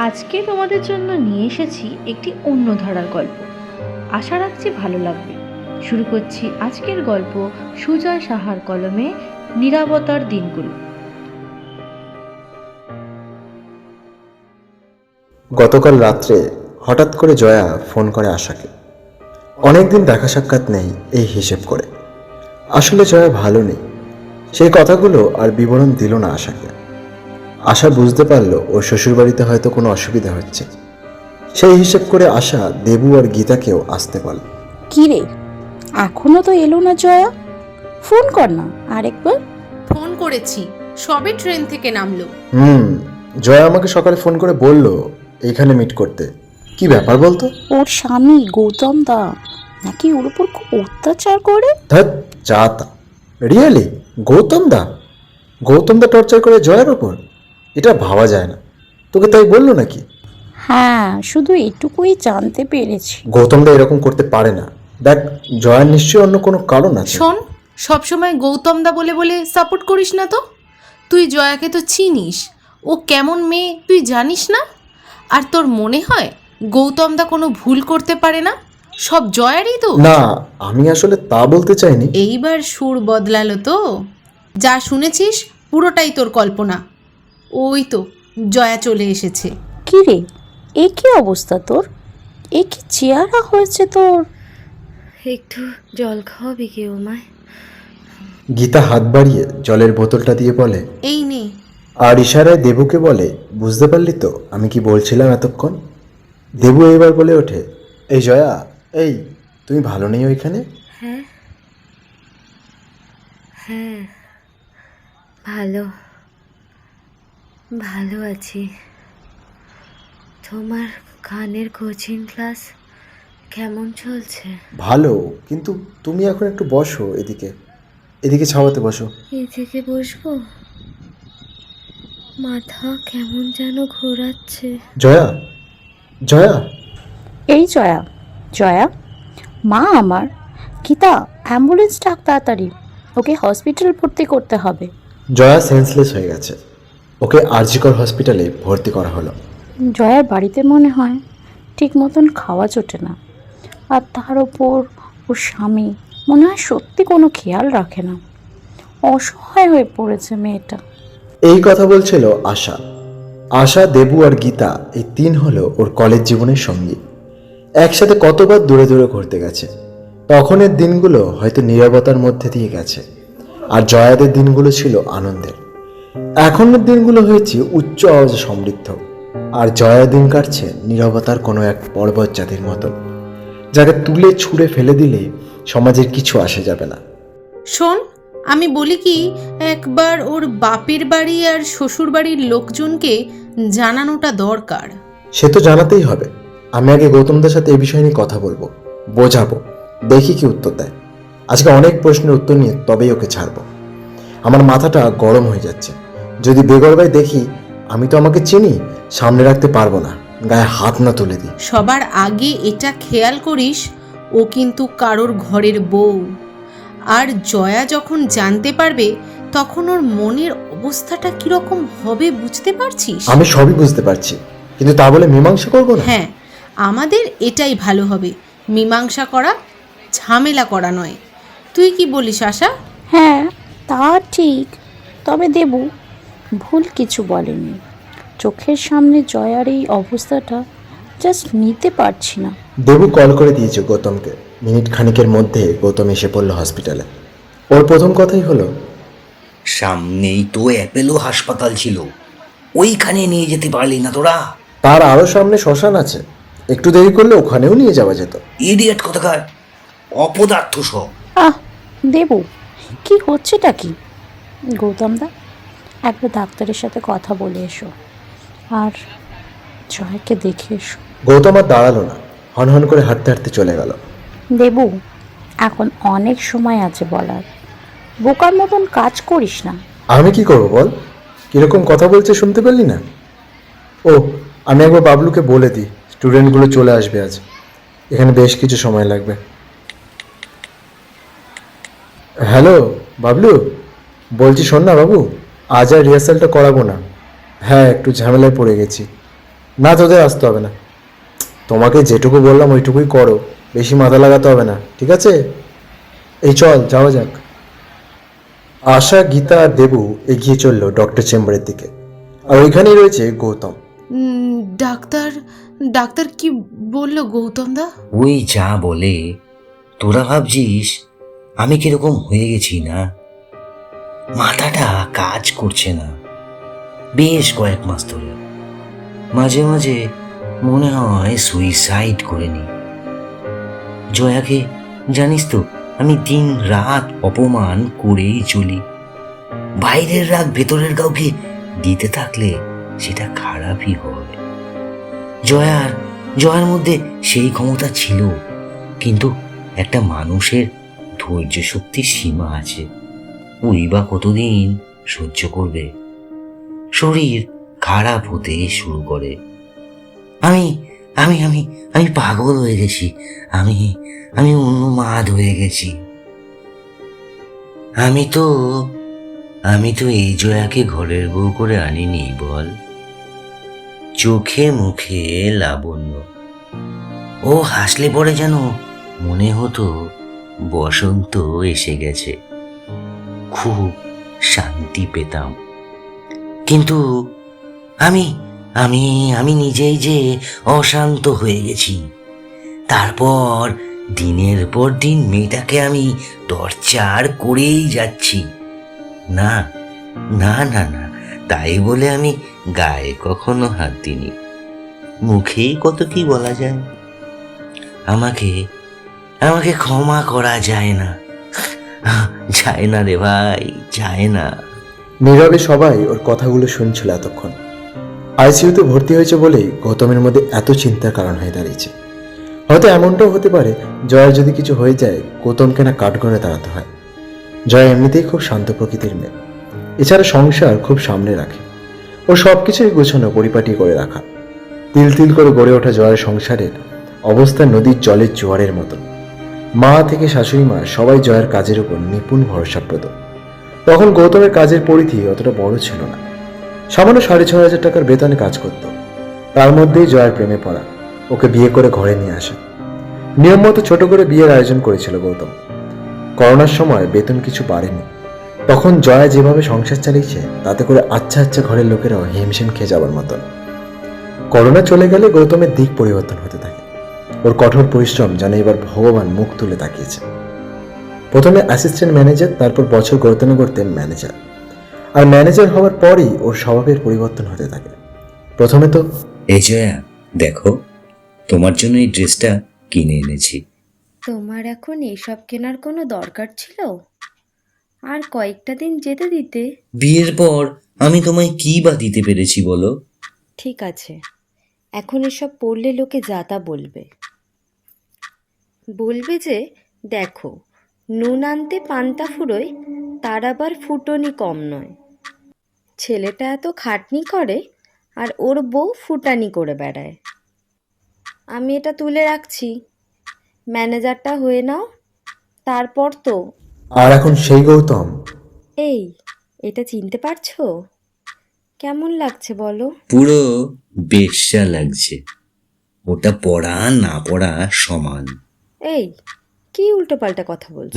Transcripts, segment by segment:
আজকে তোমাদের জন্য নিয়ে এসেছি একটি অন্য ধারার গল্প। আশা রাখছি ভালো লাগবে। শুরু করছি আজকের গল্প সুজয় সাহার কলমে নীরবতার দিনগুলো। গতকাল রাত্রে হঠাৎ করে জয়া ফোন করে আশাকে। অনেকদিন দেখা সাক্ষাৎ নেই এই হিসেব করে। আসলে জয়া ভালো নেই, সেই কথাগুলো আর বিবরণ দিল না আশাকে। আশা বুঝতে পারল ওর শ্বশুরবাড়িতে হয়তো কোনো অসুবিধা হচ্ছে। সেই হিসেব করে আশা দেবু আর গীতাকেও আসতে বলে। কি রে, এখনো তো এলো না জয়া? ফোন কর না আরেকবার। ফোন করেছি, সবে ট্রেন থেকে নামলো। জয়া আমাকে সকালে ফোন করে বলল এইখানে মিট করতে। কি ব্যাপার বলতো? ওর স্বামী গৌতম দা নাকি ওর উপর খুব অত্যাচার করে। ধ্যাৎ, যা তা। রিয়েলি? গৌতম দা টর্চার করে জয়ার ওপর? এটা ভাবা যায় না। তোকে তাই বললো নাকি? হ্যাঁ, শুধু এটুকুই জানতে পেরেছি। গৌতম দা এরকম করতে পারে না। দেখ, জয়ার নিশ্চয়ই অন্য কোনো কারণ আছে। শোন, সবসময় গৌতম দা বলে বলে সাপোর্ট করিস না তো। তুই জয়াকে তো চিনিস, ও কেমন মেয়ে তুই জানিস না? আর তোর মনে হয় গৌতম দা কোনো ভুল করতে পারে না? সব জয়ারই তো। না, আমি আসলে তা বলতে চাইনি। এইবার সুর বদলালো তো। যা শুনেছিস পুরোটাই তোর কল্পনা। ওই তো জয়া চলে এসেছে। কি রে, এ কি অবস্থা তোর? এ কি চেহারা হয়েছে তোর? একটু জল খাওয়াবি কি আমায়? গীতা হাত বাড়িয়ে জলের বোতলটা দিয়ে বলে। এই নে। আর ইশারায় দেবুকে বলে, বুঝতে পারলি তো আমি কি বলছিলাম এতক্ষণ? দেবু এইবার বলে ওঠে, এই জয়া, এই তুমি ভালো নেই ওইখানে? হ্যাঁ হ্যাঁ, ভালো ভালো আছি। তোমার গানের কোচিং ক্লাস কেমন চলছে? ভালো, কিন্তু তুমি এখন একটু বসো, এদিকে ছাওয়াতে বসো। এদিকে বসবো? মাথা কেমন যেন ঘোরাচ্ছে। জয়া, জয়া। এই জয়া, জয়া মা আমার। গীতা, অ্যাম্বুলেন্স ডাক তাড়াতাড়ি, ওকে হসপিটাল ভর্তি করতে হবে। জয়া সেন্সলেস হয়ে গেছে। ওকে আরজিকর হসপিটালে ভর্তি করা হলো। জয়ার বাড়িতে মনে হয় ঠিক মতন খাওয়া জোটে না, আর তার ওপর ওর স্বামী মনে হয় সত্যি কোনো খেয়াল রাখে না। অসহায় হয়ে পড়েছে মেয়েটা। এই কথা বলছিল আশা, দেবু আর গীতা, এই তিন হলো ওর কলেজ জীবনের সঙ্গী। একসাথে কতবার দূরে দূরে ঘুরতে গেছে। তখনের দিনগুলো হয়তো নীরবতার মধ্যে দিয়ে গেছে, আর জয়াদের দিনগুলো ছিল আনন্দের। এখনের দিনগুলো হয়েছে উচ্চ আওয়াজে সমৃদ্ধ, আর জয়া দিন কাটছে নীরবতার কোনো এক পর্বত জাতির মতন, যাকে তুলে ছুঁড়ে ফেলে দিলে সমাজের কিছু আসে যাবে না। শোন, আমি বলি কি, একবার ওর বাপের বাড়ি আর শ্বশুর বাড়ির লোকজনকে জানানোটা দরকার। সে তো জানাতেই হবে। আমি আগে গৌতমদের সাথে এই বিষয় নিয়ে কথা বলবো, বোঝাবো, দেখি কি উত্তর দেয়। আজকে অনেক প্রশ্নের উত্তর নিয়ে তবেই ওকে ছাড়বো। আমার মাথাটা গরম হয়ে যাচ্ছে। যদি বেগরবাই দেখি, আমি তো আমাকে চিনি, সামনে রাখতে পারবো না, গায়ে হাত না তুলে দিই। সবার আগে এটা খেয়াল করিস, ও কিন্তু কারোর ঘরের বউ। আর জয়া যখন জানতে পারবে তখন ওর মনের অবস্থাটা কিরকম হবে বুঝতে পারছিস? আমি সবই বুঝতে পারছি, কিন্তু তা বলে মীমাংসা করবো না। হ্যাঁ, আমাদের এটাই ভালো হবে, মীমাংসা করা, ঝামেলা করা নয়। তুই কি বলিস আশা? হ্যাঁ, তা ঠিক। তবে দেবু ভুল কিছু বলেনি। চোখের সামনে জয়ার এই অবস্থাটা জাস্ট নিতে পারছি না। দেবু কল করে দিয়েছে গৌতমকে। মিনিট খানিকের মধ্যে গৌতম এসে পড়লো হসপিটালে। ওর প্রথম কথাই হলো, সামনেই তো অ্যাপেলো হাসপাতাল ছিল, ওইখানে নিয়ে যেতে পারলি না তোরা? তার আরো সামনে শ্মশান আছে, একটু দেরি করলে ওখানেও নিয়ে যাওয়া যেত। ইডিয়েট কোথাকার, অপদার্থ সব। আহ দেবু, কি হচ্ছেটা কি? গৌতম দা, একবার ডাক্তারের সাথে কথা বলে এসো, আর জয়কে দেখে এসো। গৌতম আর দাঁড়ালো না, হনহন করে হাঁটতে হাঁটতে চলে গেল। দেবু, এখন অনেক সময় আছে বলার, বোকার মতন কাজ করিস না। আমি কি করবো বল? কিরকম কথা বলছে শুনতে পেলি না? ও, আমি একবার বাবলুকে বলে দিই, স্টুডেন্টগুলো চলে আসবে আজ, এখানে বেশ কিছু সময় লাগবে। হ্যালো বাবলু, বলছি শোন না বাবু, আজ আর রিহার্সালটা করাবো না। হ্যাঁ, একটু ঝামেলায় পড়ে গেছি। না, তোদের আসতে হবে না। তোমাকে যেটুকু বললাম ওইটুকুই করো, বেশি মাথা লাগাতে হবে না, ঠিক আছে? এই চল যাওয়া যাক। আশা, গীতা আর দেবু এগিয়ে চলল ডক্টর চেম্বারের দিকে। আর ওইখানেই রয়েছে গৌতম। ডাক্তার ডাক্তার কি বললো গৌতম দা? ওই যা বলে, তোরা ভাবছিস আমি কিরকম হয়ে গেছি না? মাথাটা কাজ করছে না বেশ কয়েক মাস ধরে। মাঝে মাঝে মনে হয় সুইসাইড করে নি। জয়াকে জানিস তো, আমি দিন রাত অপমান করেই চলি। বাইরের রাগ ভেতরের কাউকে দিতে থাকলে সেটা খারাপই হয়। জয়ার মধ্যে সেই ক্ষমতা ছিল, কিন্তু একটা মানুষের ধৈর্য শক্তির সীমা আছে। ওই বা কতদিন সহ্য করবে? শরীর খারাপ হতে শুরু করে। আমি আমি আমি আমি পাগল হয়ে গেছি। আমি আমি উন্মাদ হয়ে গেছি। আমি তো এই জয়াকে ঘরের বউ করে আনিনি বল। চোখে মুখে লাবণ্য, ও হাসলে পরে যেন মনে হতো বসন্ত এসে গেছে। খুব শান্তি পেতাম। কিন্তু আমি আমি আমি নিজেই যে অশান্ত হয়ে গেছি। তারপর দিনের পর দিন মেয়েটাকে আমি টর্চার করেই যাচ্ছি। না না না না, তাই বলে আমি গায়ে কখনো হাত দিইনি। মুখেই কত কি বলা যায়। আমাকে আমাকে ক্ষমা করা যায় না, যায় না রে ভাই, যায় না। নীরবে সবাই ওর কথাগুলো শুনছিল এতক্ষণ। আইসিইউতে ভর্তি হয়েছে বলেই গৌতমের মধ্যে এত চিন্তার কারণ হয়ে দাঁড়িয়েছে। হয়তো এমনটাও হতে পারে, জয়ার যদি কিছু হয়ে যায় গৌতমকে না কাঠগড়ে দাঁড়াতে হয়। জয়া এমনিতেই খুব শান্ত প্রকৃতির মেয়ে, এছাড়া সংসার খুব সামনে রাখে। ওর সব কিছুই গোছানো, পরিপাটি করে রাখা। তিল তিল করে গড়ে ওঠা জয়ার সংসারের অবস্থা নদীর জলের জোয়ারের মতো। মা থেকে শাশুড়ি মা সবাই জয়ার কাজের উপর নিপুণ ভরসাপ্রদ। তখন গৌতমের কাজের পরিধি অতটা বড় ছিল না। সামান্য 6,500 টাকার বেতনে কাজ করত। তার মধ্যেই জয়ার প্রেমে পড়া, ওকে বিয়ে করে ঘরে নিয়ে আসা। নিয়ম মতো ছোট করে বিয়ের আয়োজন করেছিল গৌতম। করোনার সময় বেতন কিছু বাড়েনি। তখন জয়া যেভাবে সংসার চালিয়েছে তাতে করে আচ্ছা আচ্ছা ঘরের লোকেরাও হিমশিম খেয়ে যাবার মতন। করোনা চলে গেলে গৌতমের দিক পরিবর্তন হতে থাকে। ওর কঠোর পরিশ্রম যেন এবার ভগবান মুখ তুলে তাকিয়েছে। প্রথমে অ্যাসিস্ট্যান্ট ম্যানেজার, তারপর বছর গড়তে না গড়তে ম্যানেজার। আর ম্যানেজার হওয়ার পরই ওর স্বভাবের পরিবর্তন হতে থাকে। প্রথমে তো, এই জয়া দেখো, তোমার জন্য এই ড্রেসটা কিনে এনেছি। তোমার এখন এসব কেনার কোনো দরকার ছিল? আর কয়েকটা দিন যেতে দিতে। বিয়ের পর আমি তোমায় কি বা দিতে পেরেছি বলো? ঠিক আছে, এখন এসব পড়লে লোকে যা তা বলবে। বলবে যে দেখো, নুন আনতে পান্তা ফুরোয়, তার আবার ফুটনি কম নয়। ছেলেটা এত খাটনি করে আর ওর বউ ফুটানি করে বেড়ায়। আমি এটা তুলে রাখছি, ম্যানেজারটা হয়ে নাও, তারপর তো। আর এখন সেই গৌতম। এই, এটা চিনতে পারছো? কেমন লাগছে বলো? পুরো বেশ্যা লাগছে। ওটা পড়া না পড়া সমান। এই, কি উল্টোপাল্টা কথা বলছো?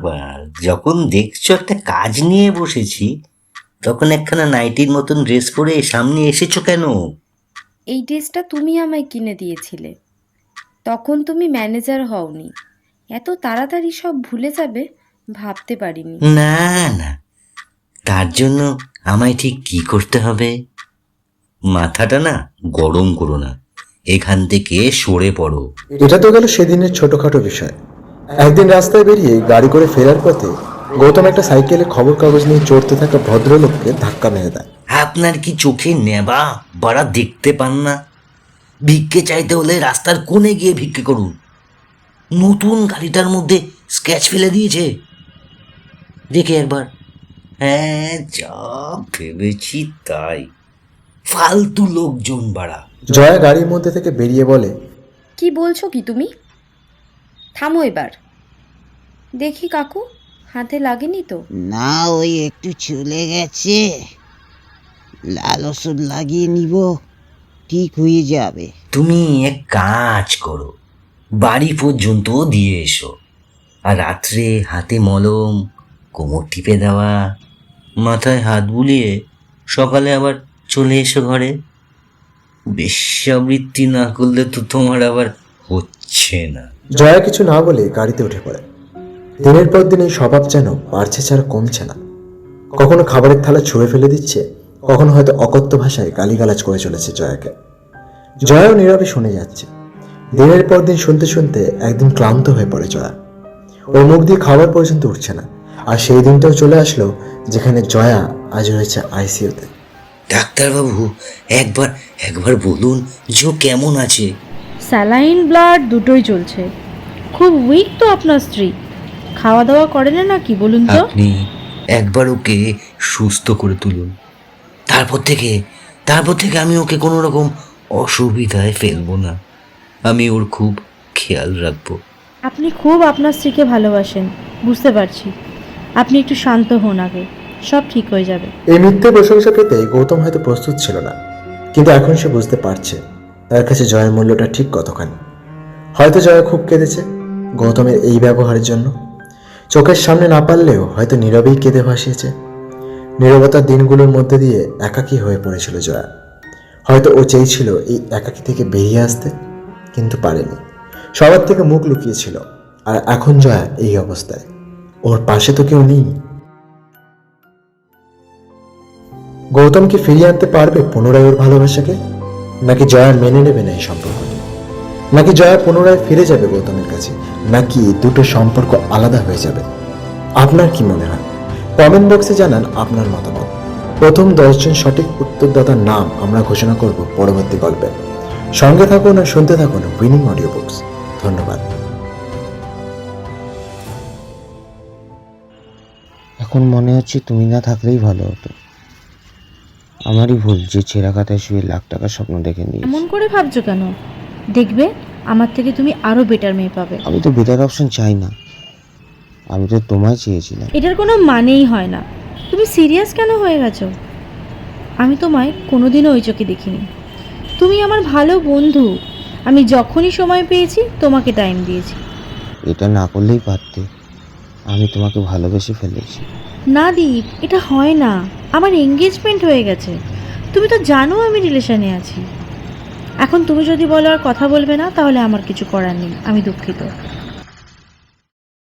বার যখন দেখছো একটা কাজ নিয়ে বসেছি, তখন একখানা নাইটির মতন ড্রেস পরে সামনে এসেছো কেন? এই ড্রেসটা তুমি আমায় কিনে দিয়েছিলে, তখন তুমি ম্যানেজার হওনি। এত তাড়াতাড়ি সব ভুলে যাবে ভাবতে পারিনি। না না, তার জন্য আমায় ঠিক কি করতে হবে? মাথাটা না গরম করো না, এখান থেকে সরে পড়ো। এটা তো গেল সেদিনের ছোটখাটো বিষয়। একদিন রাস্তায় বেরিয়ে গাড়ি করে ফেরার পথে গৌতম একটা সাইকেলে খবর কাগজ নিয়ে চড়তে থাকা ভদ্রলোককে ধাক্কা মেরে দেয়। আপনার কি চোখে নেবা বাড়া দেখতে পান না? ভিক্ষে চাইতে হলে রাস্তার কোণে গিয়ে ভিক্ষে করুন। নতুন গাড়িটার মধ্যে স্ক্র্যাচ ফেলে দিয়েছে, দেখে একবার। হ্যাঁ, যা ভেবেছি তাই। ফালতু লোকজন বাড়া। জয়া গাড়ির মধ্যে থেকে বেরিয়ে বলে, কি বলছো কি তুমি? থামো এবার। দেখি কাকু, হাতে লাগেনি তো? না, ওই একটু চলে গেছে, লাল ওষুধ লাগিয়ে নিব, ঠিক হয়ে যাবে। তুমি এক কাজ করো, বাড়ি পর্যন্ত দিয়ে এসো, আর রাত্রে হাতে মলম, কোমর টিপে দেওয়া, মাথায় হাত বুলিয়ে সকালে আবার চলে এসো ঘরে। বেশ্যাবৃত্তি না করলে তো তোমার আবার হচ্ছে না। জয়া কিছু না বলে গাড়িতে উঠে পড়ে। দিনের পর দিন এই স্বভাব যেন বাড়ছে ছাড়া কমছে না। কখনো খাবারের থালা ছুঁড়ে ফেলে দিচ্ছে, কখনো হয়তো অকথ্য ভাষায় গালিগালাজ করে চলেছে জয়াকে। জয়াও নীরবে শুনে যাচ্ছে। দিনের পর দিন শুনতে শুনতে একদিন ক্লান্ত হয়ে পড়ে জয়া। ওর মুখ দিয়ে খাবার পর্যন্ত উঠছে না। আর সেই দিনটাও চলে আসলো যেখানে জয়া আজ রয়েছে আইসিইউতে। ডাক্তারবাবু, একবার একবার বলুন যে ও কেমন আছে। স্যালাইন ব্লাড দুটোই চলছে। খুব উইক তো আপনার স্ত্রী, খাওয়া দাওয়া করে না নাকি বলুন তো? আপনি একবার ওকে সুস্থ করে তুলুন, তারপর থেকে আমি ওকে কোনো রকম অসুবিধায় ফেলবো না। আমি ওর খুব খেয়াল রাখবো। আপনি খুব আপনার স্ত্রীকে ভালোবাসেন, বুঝতে পারছি। আপনি একটু শান্ত হন আগে, সব ঠিক হয়ে যাবে। এই মিথ্যে প্রশংসা পেতে গৌতম হয়তো প্রস্তুত ছিল না, কিন্তু এখন সে বুঝতে পারছে তার কাছে জয়ের মূল্যটা ঠিক কতখানি। হয়তো জয়া খুব কেঁদেছে গৌতমের এই ব্যবহারের জন্য। চোখের সামনে না পারলেও হয়তো নীরবেই কেঁদে ভাসিয়েছে। নীরবতার দিনগুলোর মধ্যে দিয়ে একাকী হয়ে পড়েছিল জয়া। হয়তো ও চেয়েছিল এই একাকী থেকে বেরিয়ে আসতে, কিন্তু পারেনি। সবার থেকে মুখ লুকিয়েছিল। আর এখন জয়া এই অবস্থায়, ওর পাশে তো কেউ নেই। গৌতম কি ফিরিয়ে আনতে পারবে পুনরায় ওর ভালোবাসাকে? নাকি জয়া মেনে নেবে না এই সম্পর্কটি? নাকি জয়া পুনরায় ফিরে যাবে গৌতমের কাছে? নাকি দুটো সম্পর্ক আলাদা হয়ে যাবে? আপনার কি মনে হয়? কমেন্ট বক্সে জানান আপনার মতামত। প্রথম 10 জন সঠিক উত্তরদাতার নাম আমরা ঘোষণা করব পরবর্তী গল্পে। সঙ্গে থাকুন আর শুনতে থাকুন উইনিং অডিও বুকস। ধন্যবাদ। এখন মনে হচ্ছে তুমি না থাকলেই ভালো হতো। আমারই ভুল যে ছেঁড়া কাতায় শুয়ে লাখ টাকার স্বপ্ন দেখে নিয়েছি। এমন করে ভাবছো কেন? দেখবে আমার থেকে তুমি আরো বেটার মেয়ে পাবে। আমি তো বেটার অপশন চাই না, আমি তো তোমায় চেয়েছিলাম। এটার কোনো মানেই হয় না। তুমি সিরিয়াস কেন হয়ে গেছো? আমি তোমায় কোনোদিনও ওই চোখে দেখিনি। তুমি আমার ভালো বন্ধু। আমি যখনই সময় পেয়েছি তোমাকে টাইম দিয়েছি। এটা না করলেই পারতে, আমি তোমাকে ভালোবেসে ফেলেছি। না দীপ, এটা হয় না। আমার এঙ্গেজমেন্ট হয়ে গেছে। তুমি তো জানো আমি রিলেশনে আছি। এখন তুমি যদি বলো আর কথা বলবে না, তাহলে আমার কিছু করার নেই। আমি দুঃখিত।